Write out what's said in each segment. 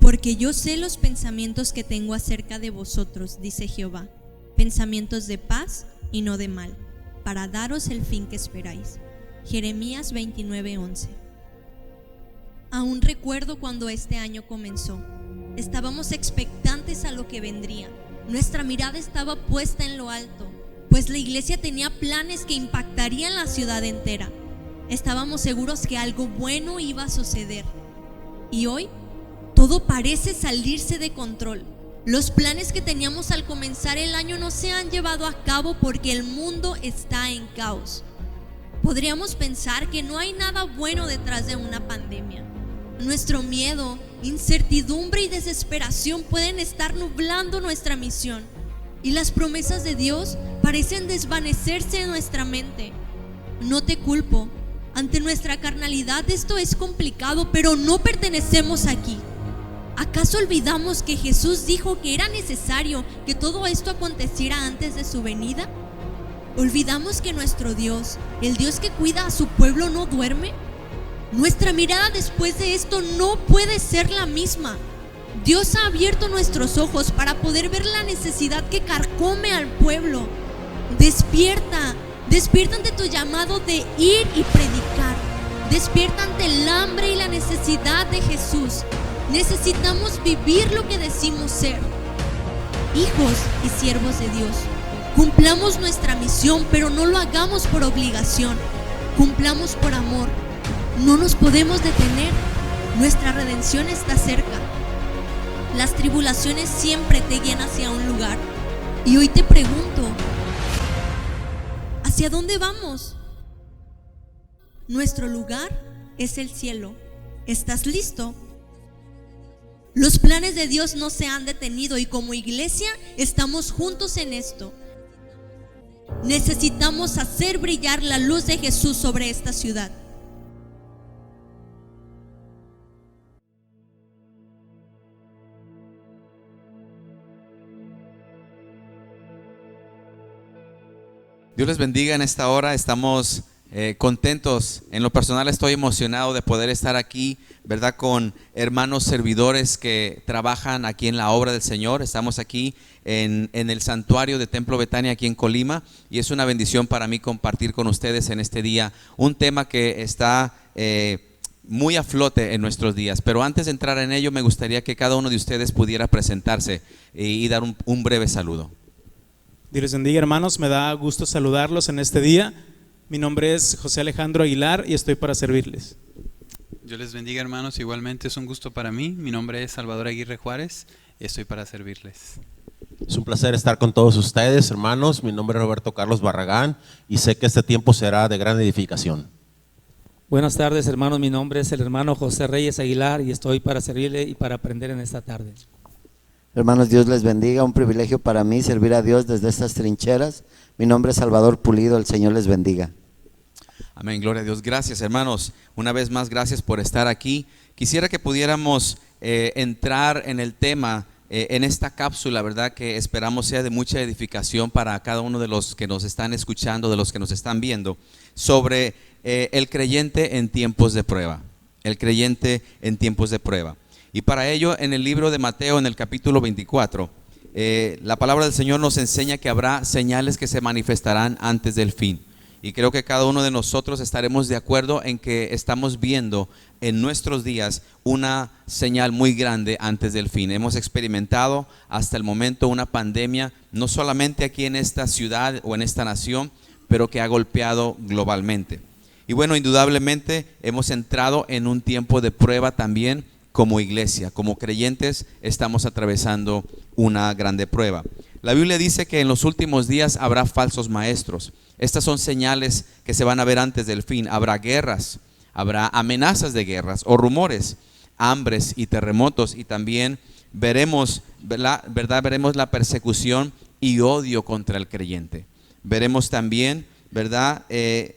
Porque yo sé los pensamientos que tengo acerca de vosotros, dice Jehová, pensamientos de paz y no de mal, para daros el fin que esperáis. Jeremías 29:11. Aún recuerdo cuando este año comenzó. Estábamos expectantes a lo que vendría. Nuestra mirada estaba puesta en lo alto, pues la iglesia tenía planes que impactarían la ciudad entera. Estábamos seguros que algo bueno iba a suceder. Y hoy, todo parece salirse de control. Los planes que teníamos al comenzar el año no se han llevado a cabo porque el mundo está en caos. Podríamos pensar que no hay nada bueno detrás de una pandemia. Nuestro miedo, incertidumbre y desesperación pueden estar nublando nuestra misión, y las promesas de Dios parecen desvanecerse en nuestra mente. No te culpo. Ante nuestra carnalidad esto es complicado, pero no pertenecemos aquí. ¿Acaso olvidamos que Jesús dijo que era necesario que todo esto aconteciera antes de su venida? ¿Olvidamos que nuestro Dios, el Dios que cuida a su pueblo, no duerme? Nuestra mirada después de esto no puede ser la misma. Dios ha abierto nuestros ojos para poder ver la necesidad que carcome al pueblo. Despierta ante tu llamado de ir y predicar. Despierta ante el hambre y la necesidad de Jesús. Necesitamos vivir lo que decimos ser, hijos y siervos de Dios. Cumplamos nuestra misión, pero no lo hagamos por obligación. Cumplamos por amor. No nos podemos detener. Nuestra redención está cerca. Las tribulaciones siempre te guían hacia un lugar. Y hoy te pregunto, ¿hacia dónde vamos? Nuestro lugar es el cielo. ¿Estás listo? Los planes de Dios no se han detenido y como iglesia estamos juntos en esto. Necesitamos hacer brillar la luz de Jesús sobre esta ciudad. Dios les bendiga en esta hora. Estamos contentos. En lo personal estoy emocionado de poder estar aquí, ¿verdad? Con hermanos servidores que trabajan aquí en la obra del Señor. Estamos aquí en el santuario de Templo Betania aquí en Colima, y es una bendición para mí compartir con ustedes en este día un tema que está muy a flote en nuestros días. Pero antes de entrar en ello, me gustaría que cada uno de ustedes pudiera presentarse y dar un breve saludo. Dios les bendiga, hermanos, me da gusto saludarlos en este día. Mi nombre es José Alejandro Aguilar y estoy para servirles. Dios les bendiga, hermanos, igualmente es un gusto para mí. Mi nombre es Salvador Aguirre Juárez y estoy para servirles. Es un placer estar con todos ustedes, hermanos. Mi nombre es Roberto Carlos Barragán y sé que este tiempo será de gran edificación. Buenas tardes, hermanos, mi nombre es el hermano José Reyes Aguilar y estoy para servirle y para aprender en esta tarde. Hermanos, Dios les bendiga, un privilegio para mí servir a Dios desde estas trincheras. Mi nombre es Salvador Pulido, el Señor les bendiga. Amén, gloria a Dios. Gracias, hermanos, una vez más gracias por estar aquí. Quisiera que pudiéramos entrar en el tema, en esta cápsula, ¿verdad? Que esperamos sea de mucha edificación para cada uno de los que nos están escuchando, de los que nos están viendo, sobre el creyente en tiempos de prueba. El creyente en tiempos de prueba. Y para ello, en el libro de Mateo, en el capítulo 24, la palabra del Señor nos enseña que habrá señales que se manifestarán antes del fin. Y creo que cada uno de nosotros estaremos de acuerdo en que estamos viendo en nuestros días una señal muy grande antes del fin. Hemos experimentado hasta el momento una pandemia, no solamente aquí en esta ciudad o en esta nación, pero que ha golpeado globalmente. Y bueno, indudablemente hemos entrado en un tiempo de prueba también. Como iglesia, como creyentes, estamos atravesando una grande prueba. La Biblia dice que en los últimos días habrá falsos maestros. Estas son señales que se van a ver antes del fin. Habrá guerras, habrá amenazas de guerras o rumores, hambres y terremotos, y también veremos, ¿verdad? Veremos la persecución y odio contra el creyente. Veremos también, ¿verdad?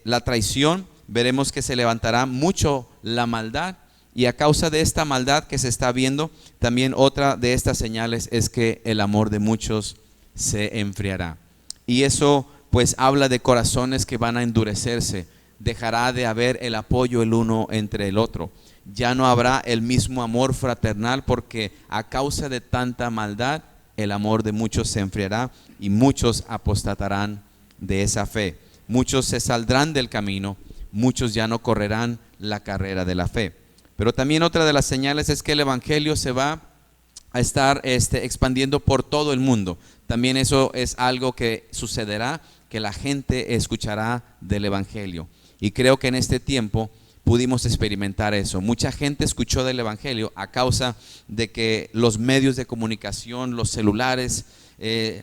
La traición. Veremos que se levantará mucho la maldad. Y a causa de esta maldad que se está viendo, también otra de estas señales es que el amor de muchos se enfriará. Y eso pues habla de corazones que van a endurecerse, dejará de haber el apoyo el uno entre el otro. Ya no habrá el mismo amor fraternal, porque a causa de tanta maldad el amor de muchos se enfriará y muchos apostatarán de esa fe. Muchos se saldrán del camino, muchos ya no correrán la carrera de la fe. Pero también otra de las señales es que el evangelio se va a estar expandiendo por todo el mundo. También eso es algo que sucederá, que la gente escuchará del evangelio. Y creo que en este tiempo pudimos experimentar eso. Mucha gente escuchó del evangelio a causa de que los medios de comunicación, los celulares,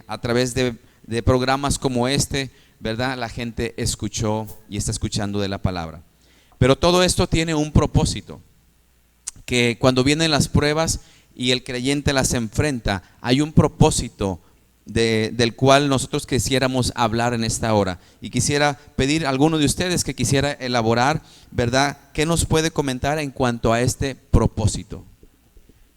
a través de programas como este, ¿verdad? La gente escuchó y está escuchando de la palabra. Pero todo esto tiene un propósito, que cuando vienen las pruebas y el creyente las enfrenta, hay un propósito del cual nosotros quisiéramos hablar en esta hora. Y quisiera pedir a alguno de ustedes que quisiera elaborar, ¿verdad? ¿Qué nos puede comentar en cuanto a este propósito?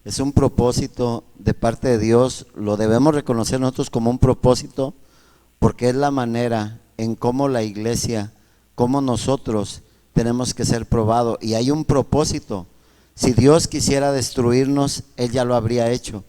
Es un propósito de parte de Dios, lo debemos reconocer nosotros como un propósito, porque es la manera en cómo la iglesia, cómo nosotros tenemos que ser probados. Y hay un propósito. Si Dios quisiera destruirnos, Él ya lo habría hecho.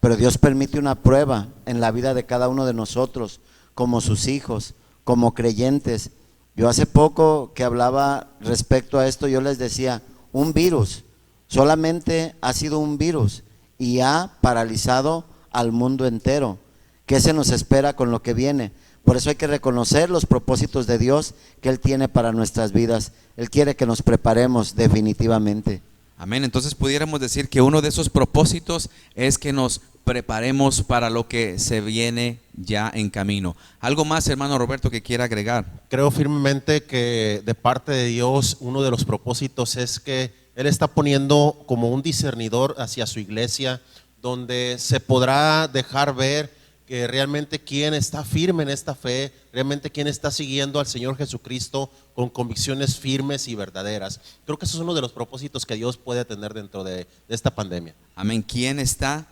Pero Dios permite una prueba en la vida de cada uno de nosotros, como sus hijos, como creyentes. Yo hace poco que hablaba respecto a esto, yo les decía, un virus, solamente ha sido un virus y ha paralizado al mundo entero. ¿Qué se nos espera con lo que viene? Por eso hay que reconocer los propósitos de Dios que Él tiene para nuestras vidas. Él quiere que nos preparemos definitivamente. Amén. Entonces pudiéramos decir que uno de esos propósitos es que nos preparemos para lo que se viene ya en camino. ¿Algo más, hermano Roberto, que quiera agregar? Creo firmemente que de parte de Dios uno de los propósitos es que Él está poniendo como un discernidor hacia su iglesia, donde se podrá dejar ver que realmente quién está firme en esta fe, realmente quién está siguiendo al Señor Jesucristo con convicciones firmes y verdaderas. Creo que eso es uno de los propósitos que Dios puede tener dentro de esta pandemia. Amén. ¿Quién está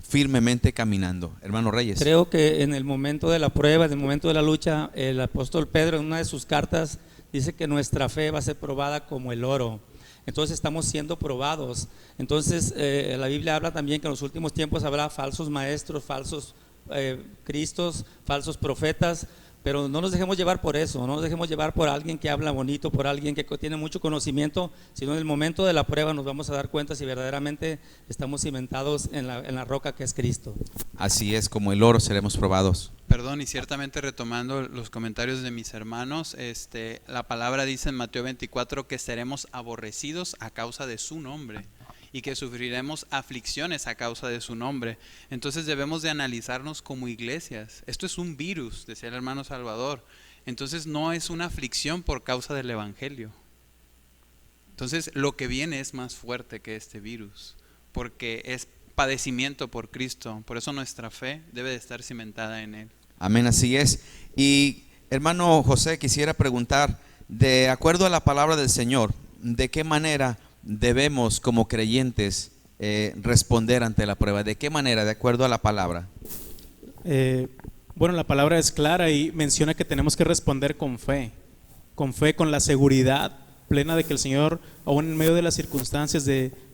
firmemente caminando? Hermano Reyes. Creo que en el momento de la prueba, en el momento de la lucha, el apóstol Pedro en una de sus cartas dice que nuestra fe va a ser probada como el oro. Entonces estamos siendo probados. Entonces la Biblia habla también que en los últimos tiempos habrá falsos maestros, falsos cristos, falsos profetas, pero no nos dejemos llevar por eso, no nos dejemos llevar por alguien que habla bonito, por alguien que tiene mucho conocimiento, sino en el momento de la prueba nos vamos a dar cuenta si verdaderamente estamos cimentados en la roca que es Cristo. Así es, como el oro seremos probados. Perdón, y ciertamente retomando los comentarios de mis hermanos, la palabra dice en Mateo 24 que seremos aborrecidos a causa de su nombre y que sufriremos aflicciones a causa de su nombre. Entonces debemos de analizarnos como iglesias. Esto es un virus, decía el hermano Salvador. Entonces no es una aflicción por causa del evangelio. Entonces lo que viene es más fuerte que este virus, porque es padecimiento por Cristo. Por eso nuestra fe debe de estar cimentada en Él. Amén, así es. Y hermano José, quisiera preguntar, de acuerdo a la palabra del Señor, ¿de qué manera debemos como creyentes responder ante la prueba? ¿De qué manera, de acuerdo a la palabra? Bueno, la palabra es clara y menciona que tenemos que responder con fe, con la seguridad plena de que el Señor, aún en medio de las circunstancias,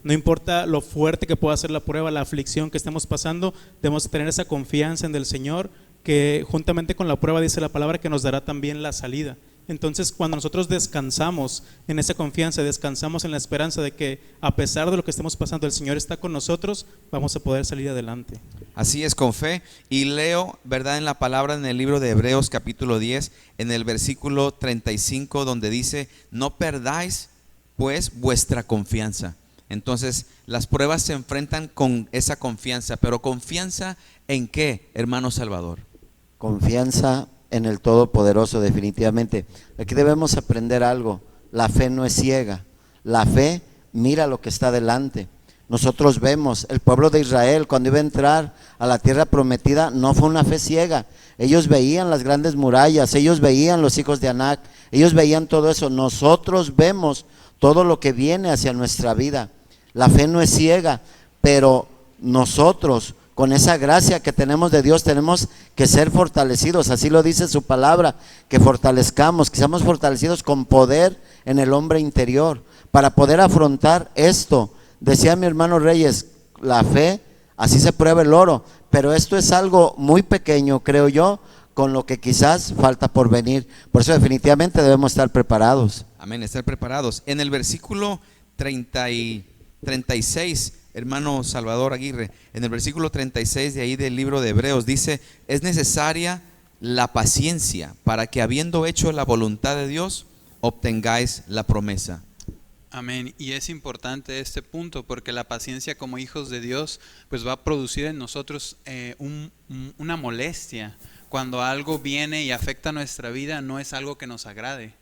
no importa lo fuerte que pueda ser la prueba, la aflicción que estemos pasando, debemos tener esa confianza en el Señor, que juntamente con la prueba dice la palabra que nos dará también la salida. Entonces, cuando nosotros descansamos en esa confianza, descansamos en la esperanza de que a pesar de lo que estemos pasando, el Señor está con nosotros, vamos a poder salir adelante. Así es, con fe. Y leo, ¿verdad?, en la palabra en el libro de Hebreos capítulo 10, en el versículo 35, donde dice, no perdáis pues vuestra confianza. Entonces, las pruebas se enfrentan con esa confianza, pero ¿confianza en qué, hermano Salvador? Confianza en el Todopoderoso, definitivamente. Aquí debemos aprender algo. La fe no es ciega. La fe mira lo que está delante. Nosotros vemos, el pueblo de Israel cuando iba a entrar a la tierra prometida, no fue una fe ciega. Ellos veían las grandes murallas, ellos veían los hijos de Anac, ellos veían todo eso. Nosotros vemos todo lo que viene hacia nuestra vida. La fe no es ciega, pero nosotros con esa gracia que tenemos de Dios, tenemos que ser fortalecidos. Así lo dice su palabra, que fortalezcamos, que seamos fortalecidos con poder en el hombre interior, para poder afrontar esto. Decía mi hermano Reyes, la fe, así se prueba el oro, pero esto es algo muy pequeño, creo yo, con lo que quizás falta por venir. Por eso definitivamente debemos estar preparados. Amén, estar preparados. En el versículo 36, hermano Salvador Aguirre, en el versículo 36 de ahí del libro de Hebreos dice: es necesaria la paciencia para que, habiendo hecho la voluntad de Dios, obtengáis la promesa. Amén. Y es importante este punto, porque la paciencia como hijos de Dios pues va a producir en nosotros una molestia. Cuando algo viene y afecta nuestra vida, no es algo que nos agrade,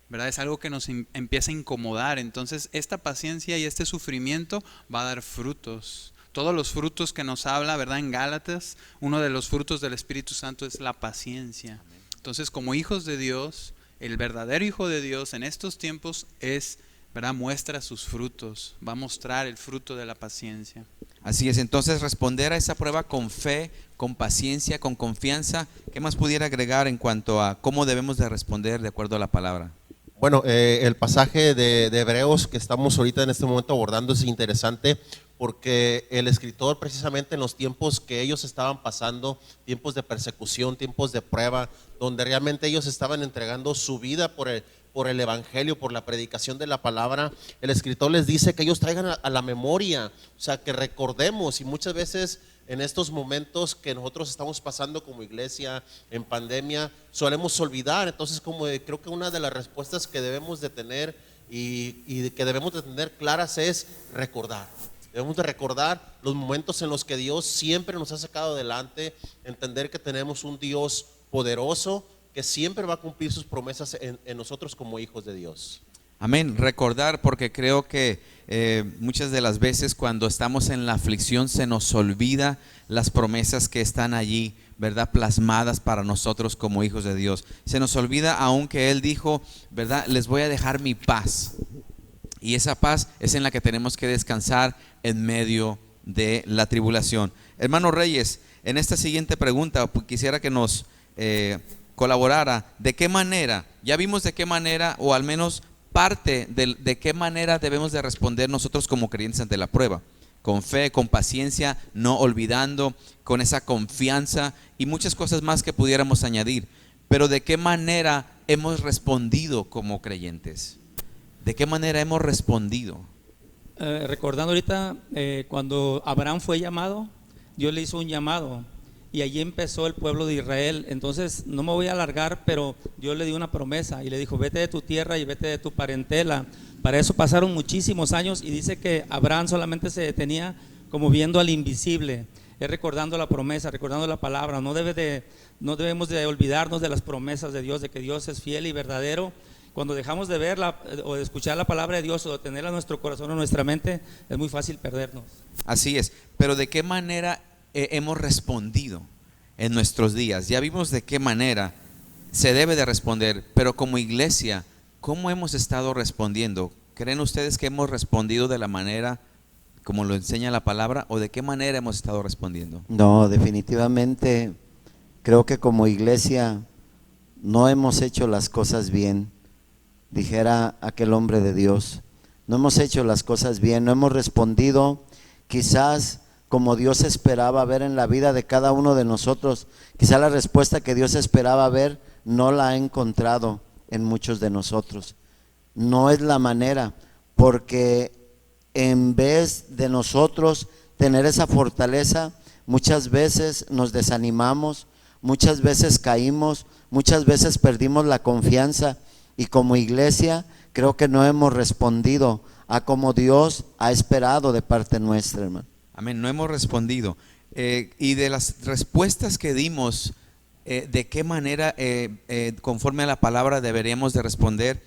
¿verdad? Es algo que nos empieza a incomodar. Entonces esta paciencia y este sufrimiento va a dar frutos. Todos los frutos que nos habla, ¿verdad? En Gálatas, uno de los frutos del Espíritu Santo es la paciencia. Entonces, como hijos de Dios, el verdadero hijo de Dios en estos tiempos es, ¿verdad? Muestra sus frutos, va a mostrar el fruto de la paciencia. Así es, entonces responder a esa prueba con fe, con paciencia, con confianza. ¿Qué más pudiera agregar en cuanto a cómo debemos de responder de acuerdo a la palabra? Bueno, el pasaje de Hebreos que estamos ahorita en este momento abordando es interesante, porque el escritor, precisamente en los tiempos que ellos estaban pasando, tiempos de persecución, tiempos de prueba, donde realmente ellos estaban entregando su vida por el evangelio, por la predicación de la palabra, el escritor les dice que ellos traigan a la memoria, o sea, que recordemos. Y muchas veces en estos momentos que nosotros estamos pasando como iglesia en pandemia, solemos olvidar. Entonces, creo que una de las respuestas que debemos de tener y que debemos de tener claras es recordar. Debemos de recordar los momentos en los que Dios siempre nos ha sacado adelante, entender que tenemos un Dios poderoso que siempre va a cumplir sus promesas en nosotros como hijos de Dios. Amén, recordar, porque creo que muchas de las veces cuando estamos en la aflicción se nos olvida las promesas que están allí, ¿verdad? Plasmadas para nosotros como hijos de Dios. Se nos olvida aún que Él dijo, ¿verdad? Les voy a dejar mi paz. Y esa paz es en la que tenemos que descansar en medio de la tribulación. Hermano Reyes, en esta siguiente pregunta quisiera que nos colaborara. ¿De qué manera? Ya vimos de qué manera, o al menos parte de qué manera debemos de responder nosotros como creyentes ante la prueba. Con fe, con paciencia, no olvidando, con esa confianza y muchas cosas más que pudiéramos añadir. Pero ¿de qué manera hemos respondido como creyentes? ¿De qué manera hemos respondido? Recordando ahorita cuando Abraham fue llamado, Dios le hizo un llamado y allí empezó el pueblo de Israel. Entonces no me voy a alargar, pero Dios le dio una promesa y le dijo: vete de tu tierra y vete de tu parentela. Para eso pasaron muchísimos años, y dice que Abraham solamente se detenía como viendo al invisible. Es recordando la promesa, recordando la palabra. No debemos de olvidarnos de las promesas de Dios, de que Dios es fiel y verdadero. Cuando dejamos de verla o de escuchar la palabra de Dios o de tenerla en nuestro corazón o en nuestra mente, es muy fácil perdernos. Así es, pero ¿de qué manera hemos respondido en nuestros días? Ya vimos de qué manera se debe de responder, pero como iglesia, ¿cómo hemos estado respondiendo? ¿Creen ustedes que hemos respondido de la manera como lo enseña la palabra, o de qué manera hemos estado respondiendo? No, definitivamente creo que como iglesia no hemos hecho las cosas bien. Dijera aquel hombre de Dios, no hemos hecho las cosas bien, no hemos respondido quizás como Dios esperaba ver en la vida de cada uno de nosotros. Quizás la respuesta que Dios esperaba ver no la ha encontrado en muchos de nosotros. No es la manera, porque en vez de nosotros tener esa fortaleza, muchas veces nos desanimamos, muchas veces caímos, muchas veces perdimos la confianza. Y como iglesia creo que no hemos respondido a como Dios ha esperado de parte nuestra, hermano. Amén, no hemos respondido. Y de las respuestas que dimos, ¿de qué manera, conforme a la palabra, deberíamos de responder?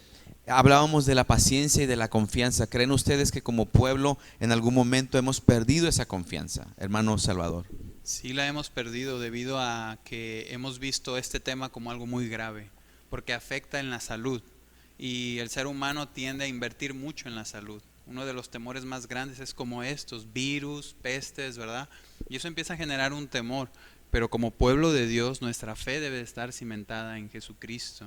Hablábamos de la paciencia y de la confianza. ¿Creen ustedes que como pueblo en algún momento hemos perdido esa confianza, hermano Salvador? Sí, la hemos perdido debido a que hemos visto este tema como algo muy grave, porque afecta en la salud, y el ser humano tiende a invertir mucho en la salud. Uno de los temores más grandes es como estos, virus, pestes, ¿verdad? Y eso empieza a generar un temor. Pero como pueblo de Dios, nuestra fe debe estar cimentada en Jesucristo.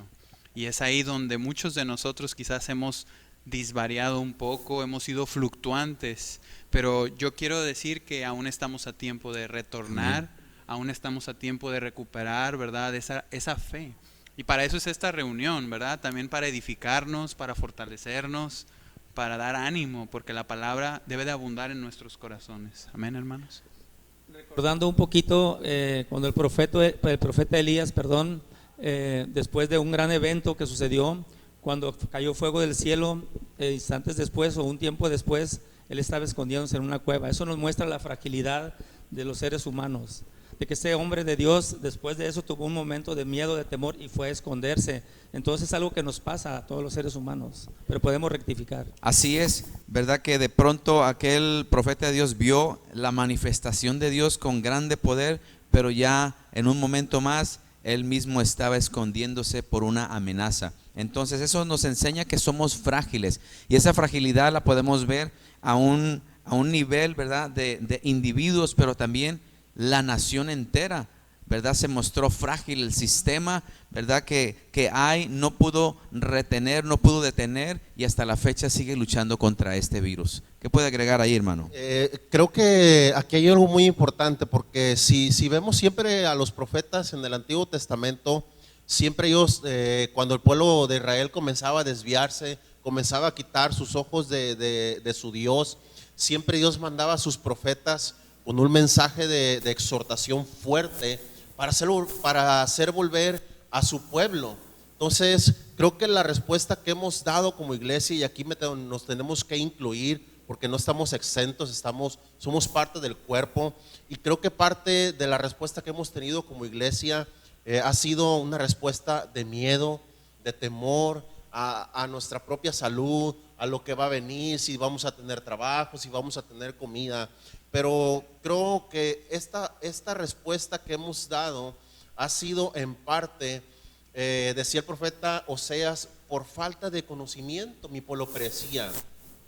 Y es ahí donde muchos de nosotros quizás hemos disvariado un poco, hemos sido fluctuantes. Pero yo quiero decir que aún estamos a tiempo de retornar, aún estamos a tiempo de recuperar, ¿verdad? Esa fe. Y para eso es esta reunión, ¿verdad? También para edificarnos, para fortalecernos, para dar ánimo, porque la palabra debe de abundar en nuestros corazones. Amén, hermanos. Recordando un poquito cuando el profeta Elías, después de un gran evento que sucedió, cuando cayó fuego del cielo, instantes después o un tiempo después, él estaba escondiéndose en una cueva. Eso nos muestra la fragilidad de los seres humanos, de que este hombre de Dios después de eso tuvo un momento de miedo, de temor y fue a esconderse. Entonces es algo que nos pasa a todos los seres humanos, pero podemos rectificar. Así es, ¿verdad? Que de pronto aquel profeta de Dios vio la manifestación de Dios con grande poder, pero ya en un momento más él mismo estaba escondiéndose por una amenaza. Entonces eso nos enseña que somos frágiles, y esa fragilidad la podemos ver a un nivel, ¿verdad? De individuos, pero también la nación entera, ¿verdad? Se mostró frágil. El sistema, ¿verdad? Que hay no pudo retener, no pudo detener, y hasta la fecha sigue luchando contra este virus. ¿Qué puede agregar ahí, hermano? Creo que aquí hay algo muy importante, porque si vemos siempre a los profetas en el Antiguo Testamento, siempre ellos, cuando el pueblo de Israel comenzaba a desviarse, comenzaba a quitar sus ojos de su Dios, siempre Dios mandaba a sus profetas con un mensaje de exhortación fuerte para hacer volver a su pueblo. Entonces creo que la respuesta que hemos dado como iglesia, y aquí nos tenemos que incluir porque no estamos exentos, somos parte del cuerpo, y creo que parte de la respuesta que hemos tenido como iglesia ha sido una respuesta de miedo, de temor a nuestra propia salud, a lo que va a venir, si vamos a tener trabajo, si vamos a tener comida. Pero creo que esta respuesta que hemos dado ha sido en parte, decía el profeta Oseas, por falta de conocimiento mi pueblo perecía.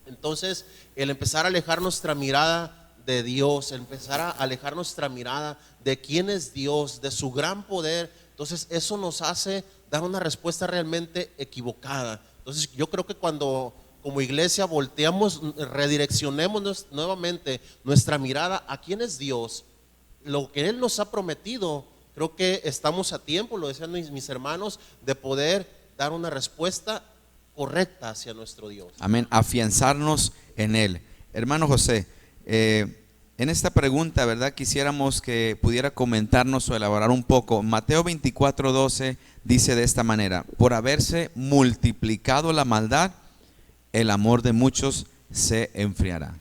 Entonces el empezar a alejar nuestra mirada de Dios, el empezar a alejar nuestra mirada de quién es Dios, de su gran poder, entonces eso nos hace dar una respuesta realmente equivocada. Entonces yo creo que cuando como iglesia volteamos, redireccionemos nuevamente nuestra mirada a quién es Dios, lo que Él nos ha prometido, creo que estamos a tiempo, lo decían mis hermanos, de poder dar una respuesta correcta hacia nuestro Dios. Amén, afianzarnos en Él. Hermano José, en esta pregunta, ¿verdad? Quisiéramos que pudiera comentarnos o elaborar un poco. Mateo 24:12 dice de esta manera: por haberse multiplicado la maldad, el amor de muchos se enfriará.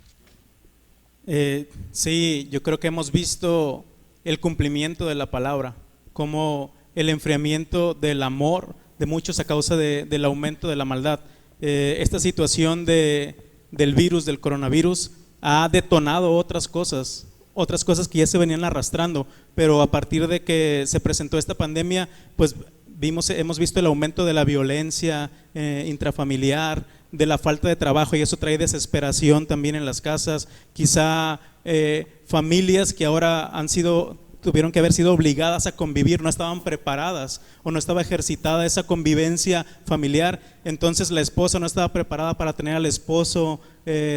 Sí, yo creo que hemos visto el cumplimiento de la palabra, como el enfriamiento del amor de muchos a causa del aumento de la maldad. Esta situación del virus, del coronavirus, ha detonado otras cosas que ya se venían arrastrando, pero a partir de que se presentó esta pandemia, pues hemos visto el aumento de la violencia intrafamiliar, de la falta de trabajo, y eso trae desesperación también en las casas. Quizá familias que ahora tuvieron que haber sido obligadas a convivir, no estaban preparadas o no estaba ejercitada esa convivencia familiar, entonces la esposa no estaba preparada para tener al esposo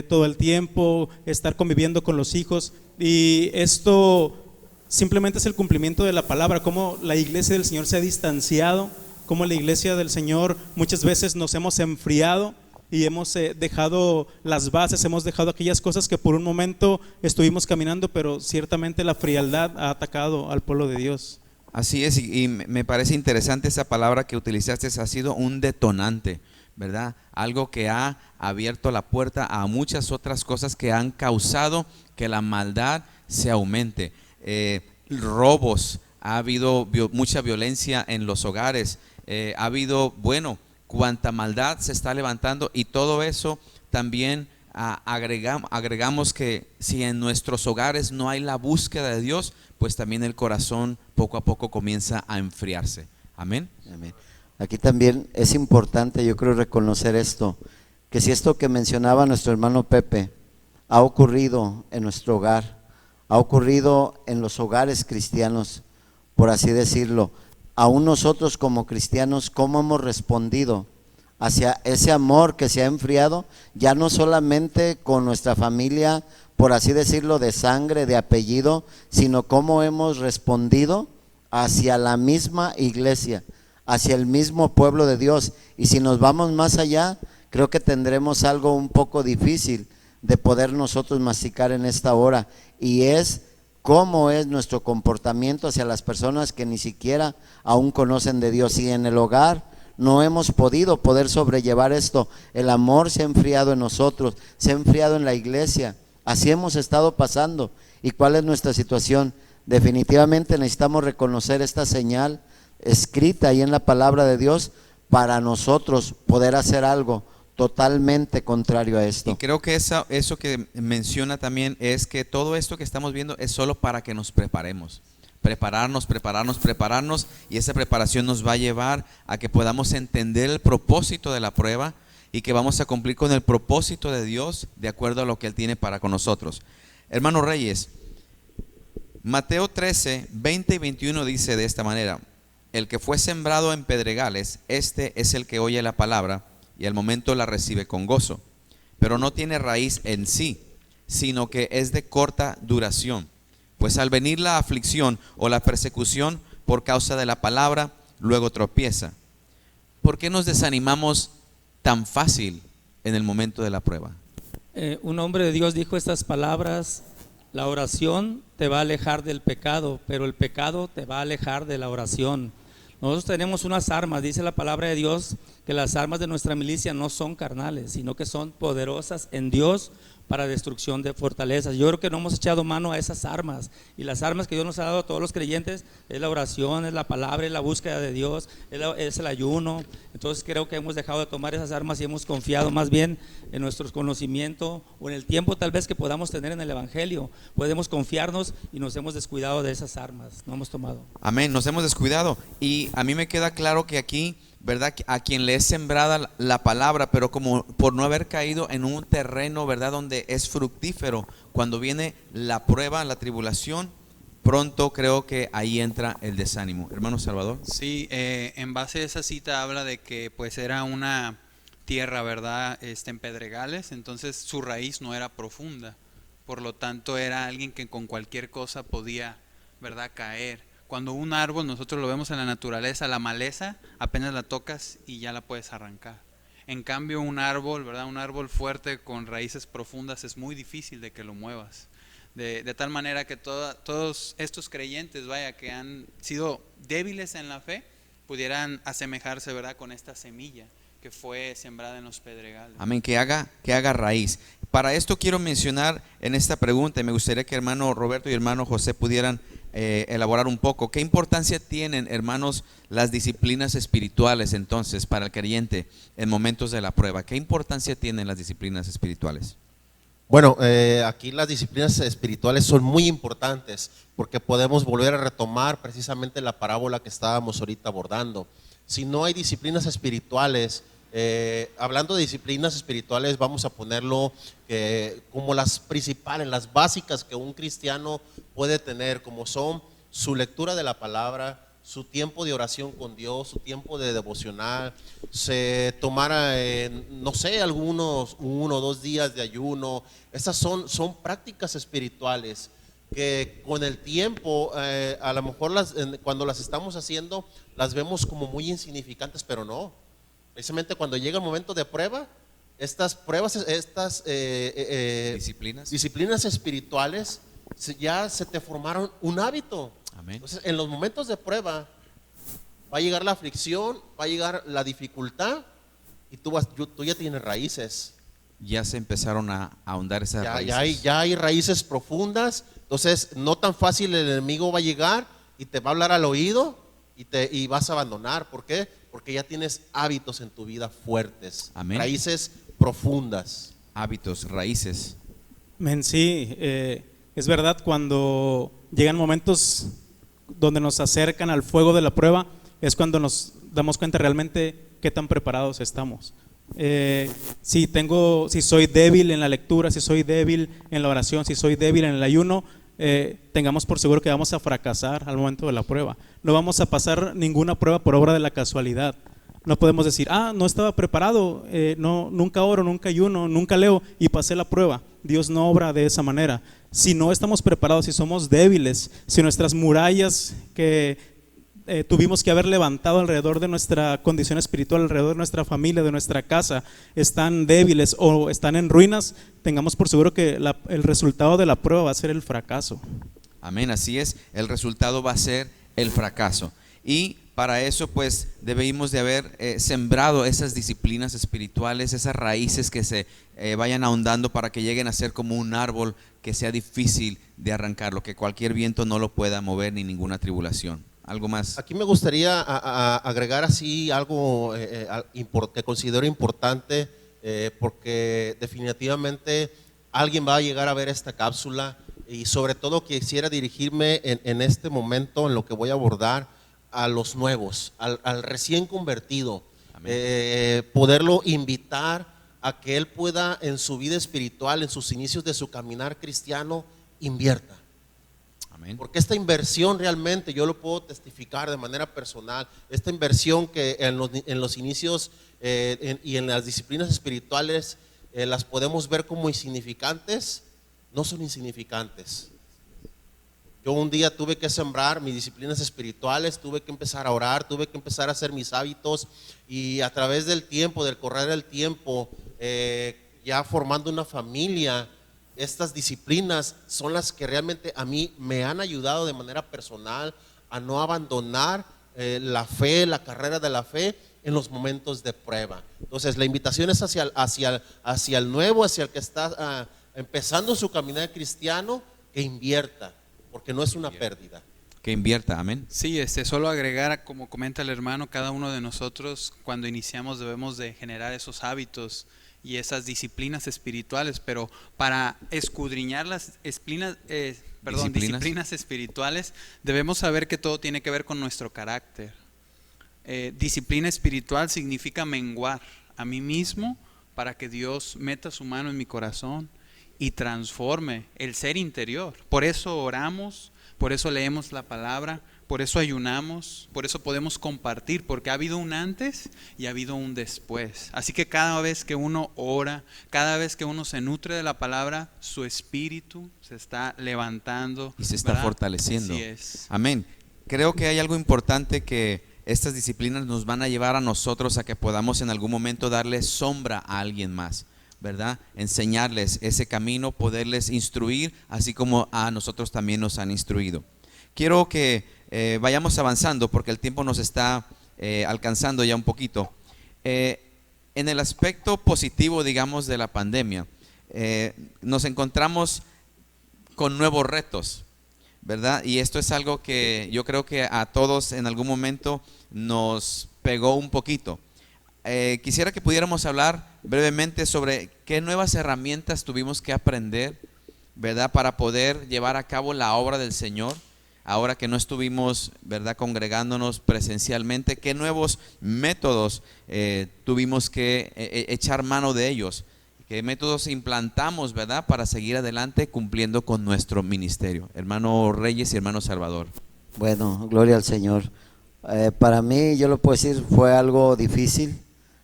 todo el tiempo, estar conviviendo con los hijos, y esto simplemente es el cumplimiento de la palabra, como la iglesia del Señor se ha distanciado, como la iglesia del Señor muchas veces nos hemos enfriado y hemos dejado las bases, hemos dejado aquellas cosas que por un momento estuvimos caminando, pero ciertamente la frialdad ha atacado al pueblo de Dios. Así es, y me parece interesante esa palabra que utilizaste, ha sido un detonante, ¿verdad? Algo que ha abierto la puerta a muchas otras cosas que han causado que la maldad se aumente. Robos, ha habido mucha violencia en los hogares, ha habido, cuánta maldad se está levantando, y todo eso también agregamos que si en nuestros hogares no hay la búsqueda de Dios, pues también el corazón poco a poco comienza a enfriarse. Amén. Amén. Aquí también es importante, yo creo, reconocer esto, que si esto que mencionaba nuestro hermano Pepe ha ocurrido en nuestro hogar, ha ocurrido en los hogares cristianos, por así decirlo, aún nosotros como cristianos, ¿cómo hemos respondido hacia ese amor que se ha enfriado? Ya no solamente con nuestra familia, por así decirlo, de sangre, de apellido, sino cómo hemos respondido hacia la misma iglesia, hacia el mismo pueblo de Dios. Y si nos vamos más allá, creo que tendremos algo un poco difícil de poder nosotros masticar en esta hora, y es cómo es nuestro comportamiento hacia las personas que ni siquiera aún conocen de Dios. Y en el hogar no hemos poder sobrellevar esto, el amor se ha enfriado en nosotros, se ha enfriado en la iglesia, así hemos estado pasando. ¿Y cuál es nuestra situación? Definitivamente necesitamos reconocer esta señal escrita ahí en la palabra de Dios para nosotros poder hacer algo totalmente contrario a esto. Y creo que eso que menciona también es que todo esto que estamos viendo es solo para que nos preparemos. Prepararnos, y esa preparación nos va a llevar a que podamos entender el propósito de la prueba y que vamos a cumplir con el propósito de Dios de acuerdo a lo que Él tiene para con nosotros. Hermanos Reyes, Mateo 13, 20 y 21 dice de esta manera: el que fue sembrado en pedregales, este es el que oye la palabra y al momento la recibe con gozo, pero no tiene raíz en sí, sino que es de corta duración. Pues al venir la aflicción o la persecución por causa de la palabra, luego tropieza. ¿Por qué nos desanimamos tan fácil en el momento de la prueba? Un hombre de Dios dijo estas palabras: la oración te va a alejar del pecado, pero el pecado te va a alejar de la oración. Nosotros tenemos unas armas, dice la palabra de Dios, que las armas de nuestra milicia no son carnales, sino que son poderosas en Dios para destrucción de fortalezas. Yo creo que no hemos echado mano a esas armas, y las armas que Dios nos ha dado a todos los creyentes es la oración, es la palabra, es la búsqueda de Dios, es el ayuno. Entonces creo que hemos dejado de tomar esas armas y hemos confiado más bien en nuestro conocimiento o en el tiempo tal vez que podamos tener en el evangelio. Podemos confiarnos y nos hemos descuidado de esas armas, no hemos tomado. Amén, nos hemos descuidado. Y a mí me queda claro que aquí, ¿verdad?, a quien le es sembrada la palabra, pero como por no haber caído en un terreno, ¿verdad?, donde es fructífero, cuando viene la prueba, la tribulación, pronto creo que ahí entra el desánimo. Hermano Salvador. Sí, en base a esa cita habla de que pues era una tierra, ¿verdad?, en pedregales, entonces su raíz no era profunda, por lo tanto era alguien que con cualquier cosa podía, ¿verdad?, caer. Cuando un árbol, nosotros lo vemos en la naturaleza, la maleza, apenas la tocas y ya la puedes arrancar. En cambio, un árbol, ¿verdad?, un árbol fuerte con raíces profundas es muy difícil de que lo muevas. De tal manera que todos estos creyentes, vaya, que han sido débiles en la fe, pudieran asemejarse, ¿verdad?, con esta semilla que fue sembrada en los pedregales. Amén, que haga raíz. Para esto quiero mencionar en esta pregunta, y me gustaría que hermano Roberto y hermano José pudieran elaborar un poco. ¿Qué importancia tienen, hermanos, las disciplinas espirituales entonces para el creyente en momentos de la prueba? ¿Qué importancia tienen las disciplinas espirituales? Bueno, aquí las disciplinas espirituales son muy importantes porque podemos volver a retomar precisamente la parábola que estábamos ahorita abordando. Si no hay disciplinas espirituales, hablando de disciplinas espirituales, vamos a ponerlo como las principales, las básicas que un cristiano puede tener, como son su lectura de la palabra, su tiempo de oración con Dios, su tiempo de devocional, se tomara, no sé, algunos 1 o 2 días de ayuno. Esas son prácticas espirituales que con el tiempo, a lo mejor cuando las estamos haciendo, las vemos como muy insignificantes, pero no. Precisamente cuando llega el momento de prueba, estas disciplinas espirituales ya se te formaron un hábito. Amén. Entonces, en los momentos de prueba va a llegar la aflicción, va a llegar la dificultad y tú ya tienes raíces. Ya se empezaron a ahondar esas raíces. Ya hay raíces profundas. Entonces, no tan fácil el enemigo va a llegar y te va a hablar al oído y vas a abandonar. ¿Por qué? Porque ya tienes hábitos en tu vida fuertes. Amén. Raíces profundas. Hábitos, raíces. Sí, es verdad, cuando llegan momentos donde nos acercan al fuego de la prueba, es cuando nos damos cuenta realmente qué tan preparados estamos. si soy débil en la lectura, si soy débil en la oración, si soy débil en el ayuno, tengamos por seguro que vamos a fracasar al momento de la prueba. No vamos a pasar ninguna prueba por obra de la casualidad. No podemos decir, no estaba preparado, nunca oro, nunca ayuno, nunca leo y pasé la prueba. Dios no obra de esa manera. Si no estamos preparados, si somos débiles, si nuestras murallas que tuvimos que haber levantado alrededor de nuestra condición espiritual, alrededor de nuestra familia, de nuestra casa, están débiles o están en ruinas, tengamos por seguro que el resultado de la prueba va a ser el fracaso. Amén, así es, el resultado va a ser el fracaso. Y para eso pues debemos de haber sembrado esas disciplinas espirituales, esas raíces que se vayan ahondando para que lleguen a ser como un árbol que sea difícil de arrancarlo, que cualquier viento no lo pueda mover ni ninguna tribulación. ¿Algo más? Aquí me gustaría agregar así algo que considero importante, porque definitivamente alguien va a llegar a ver esta cápsula y sobre todo quisiera dirigirme en este momento, en lo que voy a abordar, a los nuevos, al recién convertido, poderlo invitar a que él pueda en su vida espiritual, en sus inicios de su caminar cristiano, invierta. Amén. Porque esta inversión realmente, yo lo puedo testificar de manera personal, esta inversión que en los inicios y en las disciplinas espirituales las podemos ver como insignificantes, no son insignificantes. Yo un día tuve que sembrar mis disciplinas espirituales, tuve que empezar a orar, tuve que empezar a hacer mis hábitos y a través del tiempo, del correr del tiempo, ya formando una familia, estas disciplinas son las que realmente a mí me han ayudado de manera personal a no abandonar la fe, la carrera de la fe en los momentos de prueba. Entonces la invitación es hacia el nuevo, hacia el que está empezando su caminar cristiano, que invierta, porque no es una pérdida. Que invierta, amén. Sí, solo agregar, como comenta el hermano, cada uno de nosotros cuando iniciamos debemos de generar esos hábitos y esas disciplinas espirituales, pero para escudriñar las disciplinas espirituales debemos saber que todo tiene que ver con nuestro carácter. Disciplina espiritual significa menguar a mí mismo para que Dios meta su mano en mi corazón y transforme el ser interior. Por eso oramos, por eso leemos la palabra, por eso ayunamos, por eso podemos compartir, porque ha habido un antes y ha habido un después. Así que cada vez que uno ora, cada vez que uno se nutre de la palabra, su espíritu se está levantando y se está fortaleciendo. Así es. Amén. Creo que hay algo importante que estas disciplinas nos van a llevar a nosotros a que podamos en algún momento darle sombra a alguien más, ¿verdad? Enseñarles ese camino, poderles instruir, así como a nosotros también nos han instruido. Quiero que vayamos avanzando porque el tiempo nos está alcanzando ya un poquito. En el aspecto positivo, digamos, de la pandemia, nos encontramos con nuevos retos, ¿verdad? Y esto es algo que yo creo que a todos en algún momento nos pegó un poquito. Quisiera que pudiéramos hablar brevemente sobre qué nuevas herramientas tuvimos que aprender, ¿verdad? Para poder llevar a cabo la obra del Señor, ahora que no estuvimos, ¿verdad?, congregándonos presencialmente. ¿Qué nuevos métodos tuvimos que echar mano de ellos? ¿Qué métodos implantamos, ¿verdad?, para seguir adelante cumpliendo con nuestro ministerio? Hermano Reyes y hermano Salvador. Bueno, gloria al Señor. Para mí, yo lo puedo decir, fue algo difícil,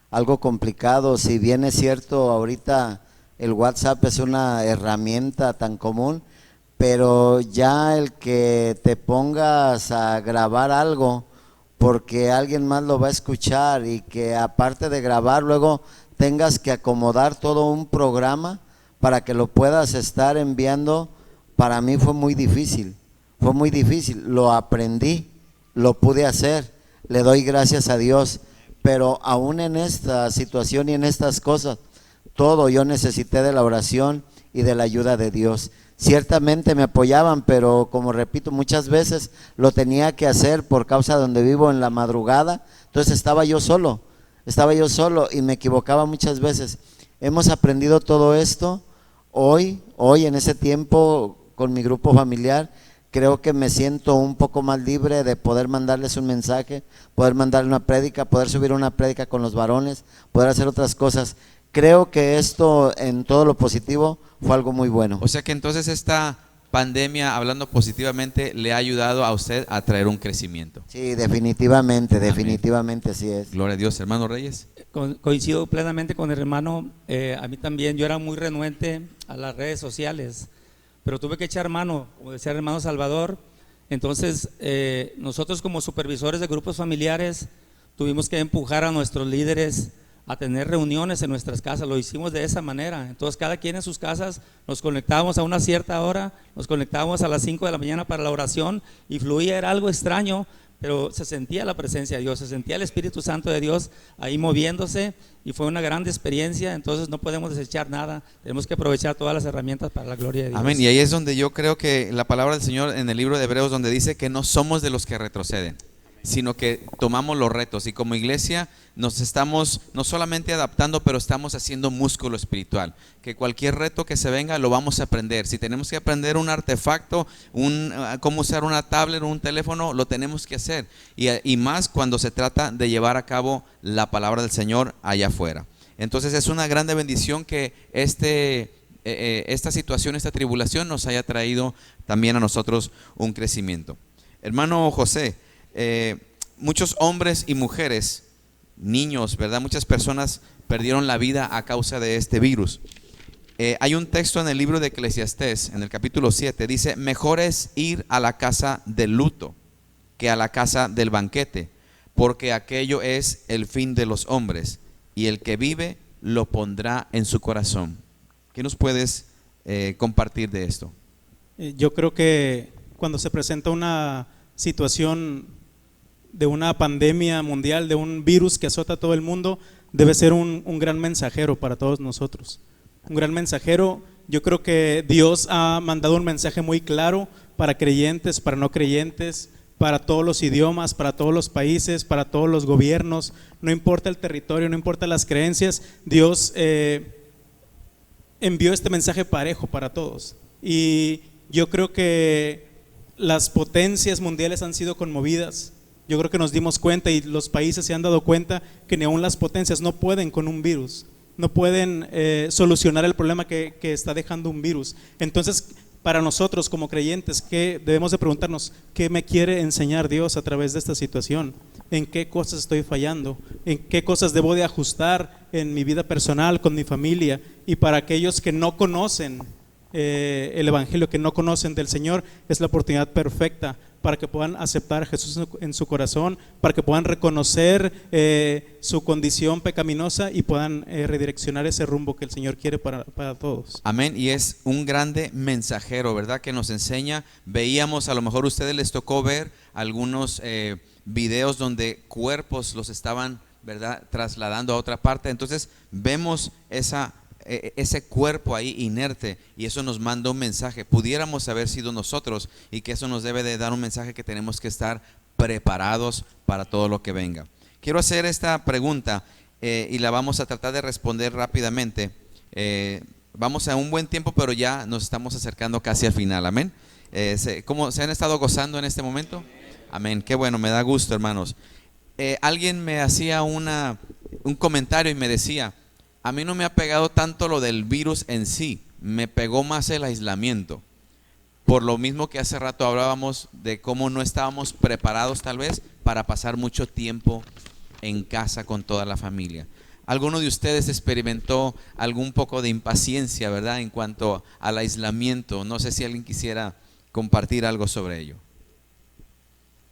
algo complicado. Si bien es cierto, ahorita el WhatsApp es una herramienta tan común, pero ya el que te pongas a grabar algo porque alguien más lo va a escuchar y que aparte de grabar luego tengas que acomodar todo un programa para que lo puedas estar enviando, para mí fue muy difícil, lo aprendí, lo pude hacer, le doy gracias a Dios, pero aún en esta situación y en estas cosas, todo yo necesité de la oración y de la ayuda de Dios. Ciertamente me apoyaban, pero como repito, muchas veces lo tenía que hacer por causa de donde vivo en la madrugada, entonces estaba yo solo y me equivocaba muchas veces. Hemos aprendido todo esto hoy en ese tiempo con mi grupo familiar, creo que me siento un poco más libre de poder mandarles un mensaje, poder mandarle una prédica, poder subir una prédica con los varones, poder hacer otras cosas. Creo que esto en todo lo positivo fue algo muy bueno. O sea que entonces esta pandemia, hablando positivamente, le ha ayudado a usted a traer un crecimiento. Sí, definitivamente, Amén. definitivamente así es. Gloria a Dios, hermano Reyes. Coincido plenamente con el hermano. A mí también, yo era muy renuente a las redes sociales, pero tuve que echar mano, como decía el hermano Salvador. Entonces nosotros como supervisores de grupos familiares tuvimos que empujar a nuestros líderes a tener reuniones en nuestras casas. Lo hicimos de esa manera. Entonces cada quien en sus casas nos conectábamos a una cierta hora, nos conectábamos a las 5 de la mañana para la oración y fluía, era algo extraño, pero se sentía la presencia de Dios, se sentía el Espíritu Santo de Dios ahí moviéndose y fue una gran experiencia. Entonces no podemos desechar nada, tenemos que aprovechar todas las herramientas para la gloria de Dios. Amén. Y ahí es donde yo creo que la palabra del Señor en el libro de Hebreos, donde dice que no somos de los que retroceden, sino que tomamos los retos y como iglesia nos estamos no solamente adaptando, pero estamos haciendo músculo espiritual, que cualquier reto que se venga lo vamos a aprender. Si tenemos que aprender un artefacto, cómo usar una tablet o un teléfono, lo tenemos que hacer, y más cuando se trata de llevar a cabo la palabra del Señor allá afuera. Entonces es una grande bendición que esta situación, esta tribulación nos haya traído también a nosotros un crecimiento. Hermano José, muchos hombres y mujeres, niños, ¿verdad? Muchas personas perdieron la vida a causa de este virus. Hay un texto en el libro de Eclesiastés, en el capítulo 7, dice: mejor es ir a la casa del luto que a la casa del banquete, porque aquello es el fin de los hombres, y el que vive lo pondrá en su corazón. ¿Qué nos puedes compartir de esto? Yo creo que cuando se presenta una situación de una pandemia mundial, de un virus que azota a todo el mundo, debe ser un gran mensajero para todos nosotros. Un gran mensajero. Yo creo que Dios ha mandado un mensaje muy claro para creyentes, para no creyentes, para todos los idiomas, para todos los países, para todos los gobiernos. No importa el territorio, no importa las creencias, Dios envió este mensaje parejo para todos. Y yo creo que las potencias mundiales han sido conmovidas. Yo creo que nos dimos cuenta y los países se han dado cuenta que ni aún las potencias no pueden con un virus, no pueden solucionar el problema que está dejando un virus. Entonces, para nosotros como creyentes, ¿qué debemos de preguntarnos? ¿Qué me quiere enseñar Dios a través de esta situación? ¿En qué cosas estoy fallando? ¿En qué cosas debo de ajustar en mi vida personal, con mi familia? Y para aquellos que no conocen el Evangelio, que no conocen del Señor, es la oportunidad perfecta para que puedan aceptar a Jesús en su corazón, para que puedan reconocer su condición pecaminosa y puedan redireccionar ese rumbo que el Señor quiere para todos. Amén. Y es un grande mensajero, ¿verdad? Que nos enseña. Veíamos, a lo mejor a ustedes les tocó ver algunos videos donde cuerpos los estaban, ¿verdad?, trasladando a otra parte. Entonces vemos ese cuerpo ahí inerte, y eso nos manda un mensaje. Pudiéramos haber sido nosotros, y que eso nos debe de dar un mensaje que tenemos que estar preparados para todo lo que venga. Quiero hacer esta pregunta y la vamos a tratar de responder rápidamente. Vamos a un buen tiempo, pero ya nos estamos acercando casi al final. Amén. ¿Cómo se han estado gozando en este momento? Amén. Qué bueno, me da gusto, hermanos. Alguien me hacía un comentario y me decía: a mí no me ha pegado tanto lo del virus en sí, me pegó más el aislamiento. Por lo mismo que hace rato hablábamos de cómo no estábamos preparados tal vez para pasar mucho tiempo en casa con toda la familia. ¿Alguno de ustedes experimentó algún poco de impaciencia, verdad, en cuanto al aislamiento? No sé si alguien quisiera compartir algo sobre ello.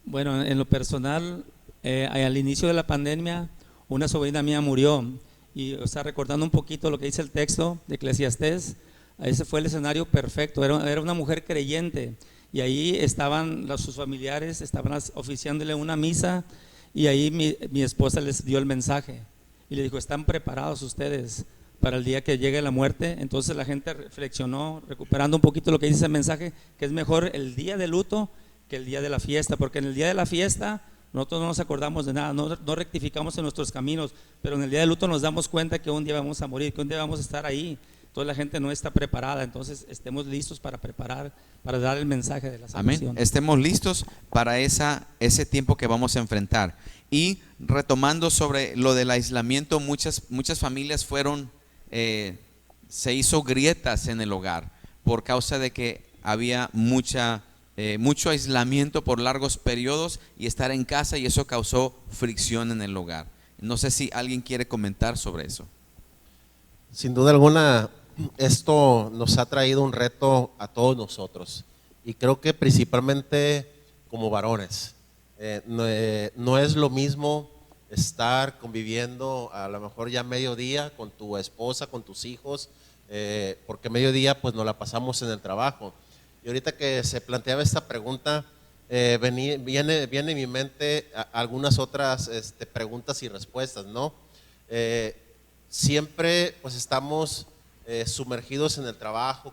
Bueno, en lo personal, al inicio de la pandemia, una sobrina mía murió. Y recordando un poquito lo que dice el texto de Eclesiastés, ese fue el escenario perfecto. Era una mujer creyente, y ahí estaban sus familiares, estaban oficiándole una misa, y ahí mi esposa les dio el mensaje y le dijo: ¿están preparados ustedes para el día que llegue la muerte? Entonces la gente reflexionó, recuperando un poquito lo que dice el mensaje, que es mejor el día de luto que el día de la fiesta, porque en el día de la fiesta nosotros no nos acordamos de nada, no rectificamos en nuestros caminos, pero en el día de luto nos damos cuenta que un día vamos a morir, que un día vamos a estar ahí. Toda la gente no está preparada, entonces estemos listos para preparar, para dar el mensaje de la salvación. Amén. Estemos listos para ese tiempo que vamos a enfrentar. Y retomando sobre lo del aislamiento, muchas familias se hizo grietas en el hogar por causa de que había mucho aislamiento por largos periodos y estar en casa, y eso causó fricción en el hogar. No sé si alguien quiere comentar sobre eso. Sin duda alguna, esto nos ha traído un reto a todos nosotros, y creo que principalmente como varones. No es lo mismo estar conviviendo a lo mejor ya mediodía con tu esposa, con tus hijos, porque mediodía pues nos la pasamos en el trabajo. Y ahorita que se planteaba esta pregunta, viene en mi mente algunas otras preguntas y respuestas, ¿no? Siempre pues estamos sumergidos en el trabajo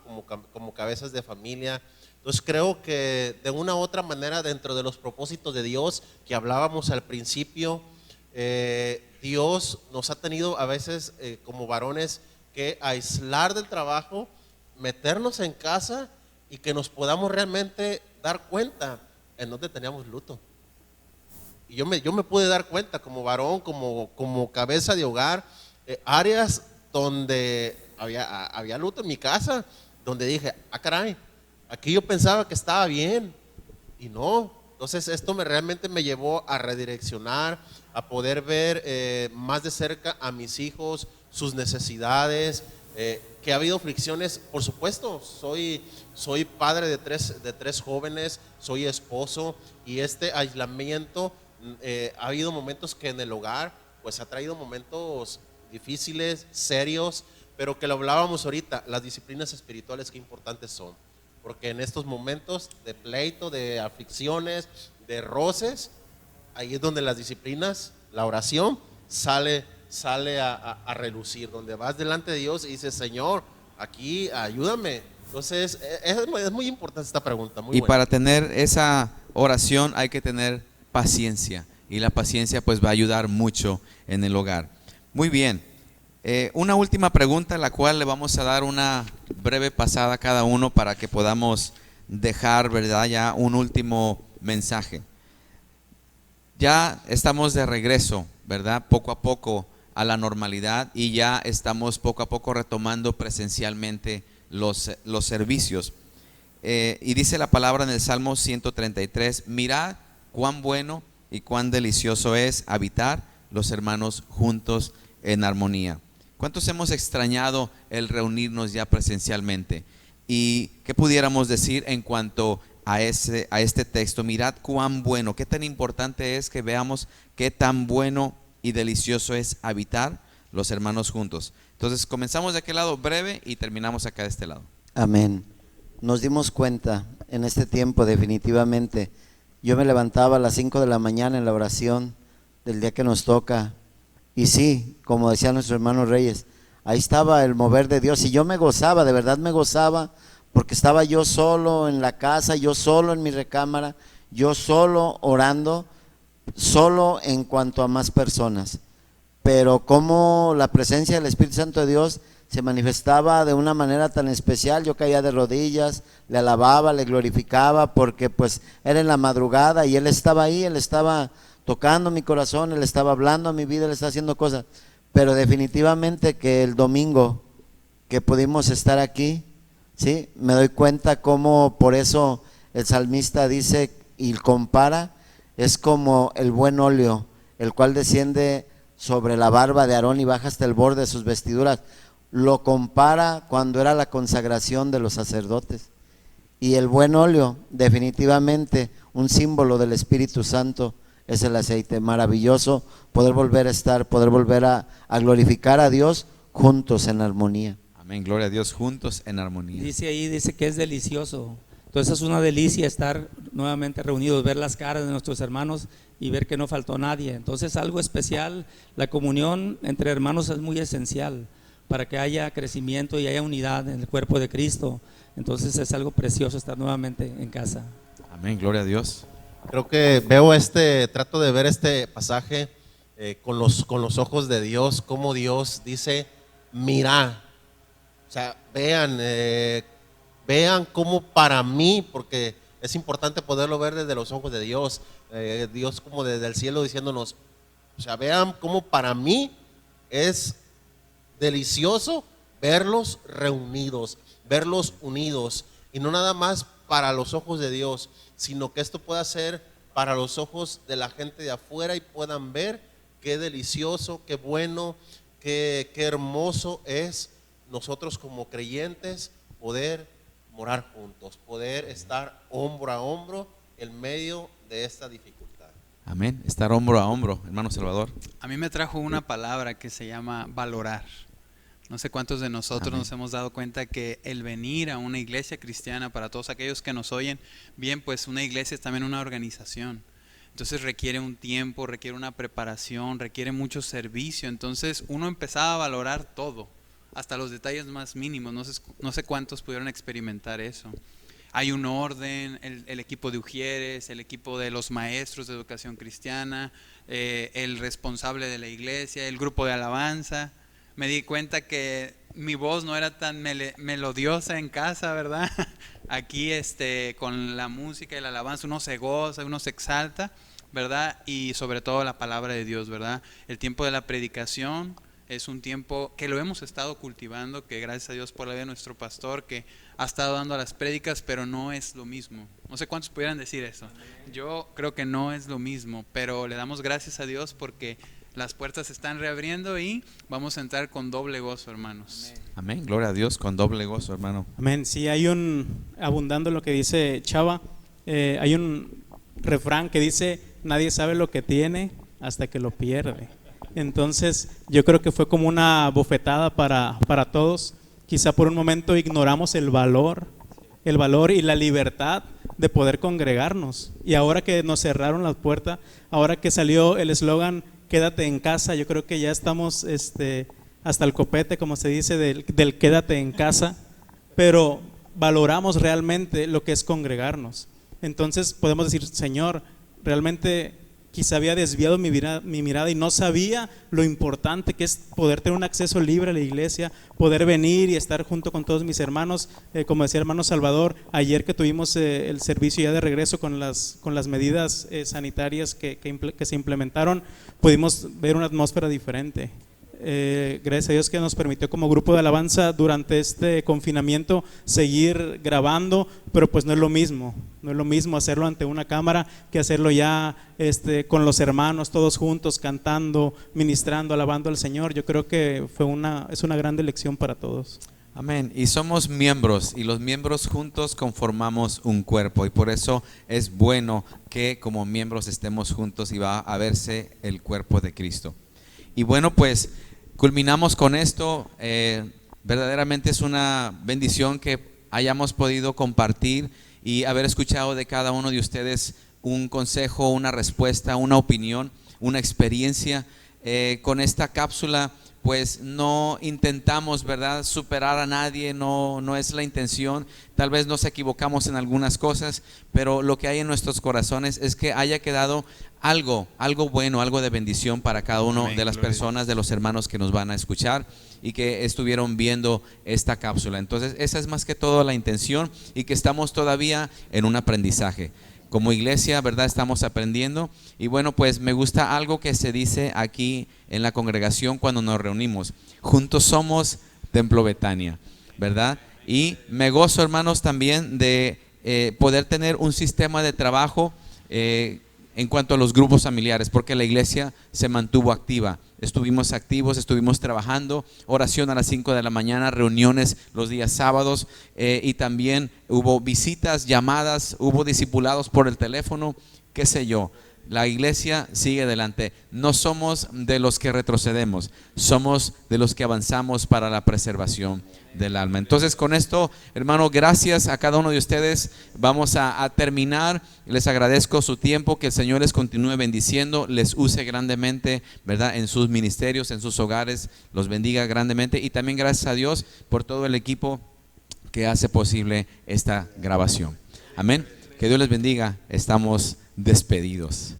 como cabezas de familia. Entonces creo que de una u otra manera, dentro de los propósitos de Dios que hablábamos al principio, Dios nos ha tenido a veces como varones que aislar del trabajo, meternos en casa y que nos podamos realmente dar cuenta en donde teníamos luto. Y yo me pude dar cuenta como varón, como cabeza de hogar, áreas donde había luto en mi casa, donde dije, caray, aquí yo pensaba que estaba bien y no. Entonces esto realmente me llevó a redireccionar, a poder ver más de cerca a mis hijos, sus necesidades, que ha habido fricciones, por supuesto. Soy padre de tres jóvenes, soy esposo, y este aislamiento ha habido momentos que en el hogar pues ha traído momentos difíciles, serios, pero que lo hablábamos ahorita, las disciplinas espirituales qué importantes son, porque en estos momentos de pleito, de aflicciones, de roces, ahí es donde las disciplinas, la oración sale a relucir, donde vas delante de Dios y dices, Señor, aquí ayúdame. Entonces es muy importante esta pregunta, muy Y buena. para tener esa oración hay que tener paciencia, y la paciencia pues va a ayudar mucho en el hogar. Muy bien, una última pregunta, la cual le vamos a dar una breve pasada a cada uno para que podamos dejar, ¿verdad?, ya un último mensaje. Ya estamos de regreso, ¿verdad?, poco a poco a la normalidad, y ya estamos poco a poco retomando presencialmente los servicios. Y dice la palabra en el Salmo 133, mirad cuán bueno y cuán delicioso es habitar los hermanos juntos en armonía. ¿Cuántos hemos extrañado el reunirnos ya presencialmente? ¿Y qué pudiéramos decir en cuanto a este texto? Mirad cuán bueno, qué tan importante es que veamos qué tan bueno y delicioso es habitar los hermanos juntos. Entonces comenzamos de aquel lado breve y terminamos acá de este lado. Amén. Nos dimos cuenta en este tiempo, definitivamente. Yo me levantaba a las 5 de la mañana en la oración del día que nos toca, y sí, como decía nuestro hermano Reyes, ahí estaba el mover de Dios, y yo me gozaba, de verdad me gozaba, porque estaba yo solo en la casa, yo solo en mi recámara, yo solo orando, solo en cuanto a más personas. Pero como la presencia del Espíritu Santo de Dios se manifestaba de una manera tan especial, yo caía de rodillas, le alababa, le glorificaba, porque pues era en la madrugada y Él estaba ahí, Él estaba tocando mi corazón, Él estaba hablando a mi vida, Él estaba haciendo cosas. Pero definitivamente que el domingo que pudimos estar aquí, ¿sí?, me doy cuenta cómo por eso el salmista dice y compara, es como el buen óleo, el cual desciende sobre la barba de Aarón y baja hasta el borde de sus vestiduras. Lo compara cuando era la consagración de los sacerdotes. Y el buen óleo, definitivamente un símbolo del Espíritu Santo, es el aceite. Maravilloso poder volver a estar, poder volver a glorificar a Dios juntos en armonía. Amén, gloria a Dios, juntos en armonía. Dice que es delicioso. Entonces es una delicia estar nuevamente reunidos, ver las caras de nuestros hermanos y ver que no faltó nadie. Entonces algo especial, la comunión entre hermanos es muy esencial para que haya crecimiento y haya unidad en el cuerpo de Cristo. Entonces es algo precioso estar nuevamente en casa. Amén, gloria a Dios. Creo que trato de ver este pasaje con los ojos de Dios, como Dios dice, mira. O sea, vean cómo para mí, porque es importante poderlo ver desde los ojos de Dios, Dios como desde el cielo diciéndonos, o sea, vean cómo para mí es delicioso verlos reunidos, verlos unidos, y no nada más para los ojos de Dios, sino que esto pueda ser para los ojos de la gente de afuera y puedan ver qué delicioso, qué bueno, qué hermoso es nosotros como creyentes poder morar juntos, poder estar hombro a hombro en medio de esta dificultad. Amén. Estar hombro a hombro, hermano Salvador. A mí me trajo una palabra que se llama valorar. No sé cuántos de nosotros Amén. nos hemos dado cuenta que el venir a una iglesia cristiana, para todos aquellos que nos oyen, bien, pues una iglesia es también una organización. Entonces requiere un tiempo, requiere una preparación, requiere mucho servicio. Entonces uno empezaba a valorar todo, hasta los detalles más mínimos. No sé cuántos pudieron experimentar eso. Hay un orden, el equipo de ujieres, el equipo de los maestros de educación cristiana, el responsable de la iglesia, el grupo de alabanza. Me di cuenta que mi voz no era tan melodiosa en casa, ¿verdad? Aquí con la música y la alabanza uno se goza, uno se exalta, ¿verdad? Y sobre todo la palabra de Dios, ¿verdad? El tiempo de la predicación es un tiempo que lo hemos estado cultivando, que gracias a Dios por la vida de nuestro pastor, que ha estado dando las prédicas, pero no es lo mismo. No sé cuántos pudieran decir eso. Yo creo que no es lo mismo, pero le damos gracias a Dios porque las puertas se están reabriendo y vamos a entrar con doble gozo, hermanos. Amén. Gloria a Dios, con doble gozo, hermano. Amén. Sí, abundando en lo que dice Chava, hay un refrán que dice, nadie sabe lo que tiene hasta que lo pierde. Entonces yo creo que fue como una bofetada para todos. Quizá por un momento ignoramos el valor y la libertad de poder congregarnos. Y ahora que nos cerraron la puerta, ahora que salió el eslogan quédate en casa, yo creo que ya estamos hasta el copete, como se dice, del quédate en casa, pero valoramos realmente lo que es congregarnos. Entonces podemos decir, Señor, realmente quizá había desviado mi mirada y no sabía lo importante que es poder tener un acceso libre a la iglesia, poder venir y estar junto con todos mis hermanos. Como decía el hermano Salvador, ayer que tuvimos el servicio ya de regreso con las medidas sanitarias que se implementaron, pudimos ver una atmósfera diferente. Gracias a Dios que nos permitió como grupo de alabanza durante este confinamiento seguir grabando, pero pues no es lo mismo hacerlo ante una cámara que hacerlo ya con los hermanos todos juntos cantando, ministrando, alabando al Señor. Yo creo que es una gran lección para todos. Amén. Y somos miembros y los miembros juntos conformamos un cuerpo y por eso es bueno que como miembros estemos juntos y va a verse el cuerpo de Cristo. Y bueno, pues culminamos con esto. Verdaderamente es una bendición que hayamos podido compartir y haber escuchado de cada uno de ustedes un consejo, una respuesta, una opinión, una experiencia. Con esta cápsula pues no intentamos, ¿verdad?, superar a nadie, no es la intención. Tal vez nos equivocamos en algunas cosas, pero lo que hay en nuestros corazones es que haya quedado algo bueno, algo de bendición para cada uno de las personas, de los hermanos que nos van a escuchar y que estuvieron viendo esta cápsula. Entonces esa es más que todo la intención y que estamos todavía en un aprendizaje. Como iglesia, ¿verdad?, estamos aprendiendo. Y bueno, pues me gusta algo que se dice aquí en la congregación cuando nos reunimos. Juntos somos Templo Betania, ¿verdad? Y me gozo, hermanos, también de poder tener un sistema de trabajo en cuanto a los grupos familiares, porque la iglesia se mantuvo activa. Estuvimos activos, estuvimos trabajando, oración a las 5 de la mañana, reuniones los días sábados y también hubo visitas, llamadas, hubo discipulados por el teléfono, qué sé yo. La iglesia sigue adelante. No somos de los que retrocedemos, somos de los que avanzamos para la preservación del alma. Entonces con esto, hermano, gracias a cada uno de ustedes. Vamos a terminar. Les agradezco su tiempo, que el Señor les continúe bendiciendo, les use grandemente, ¿verdad?, en sus ministerios, en sus hogares, los bendiga grandemente. Y también gracias a Dios por todo el equipo que hace posible esta grabación. Amén. Que Dios les bendiga. Estamos despedidos.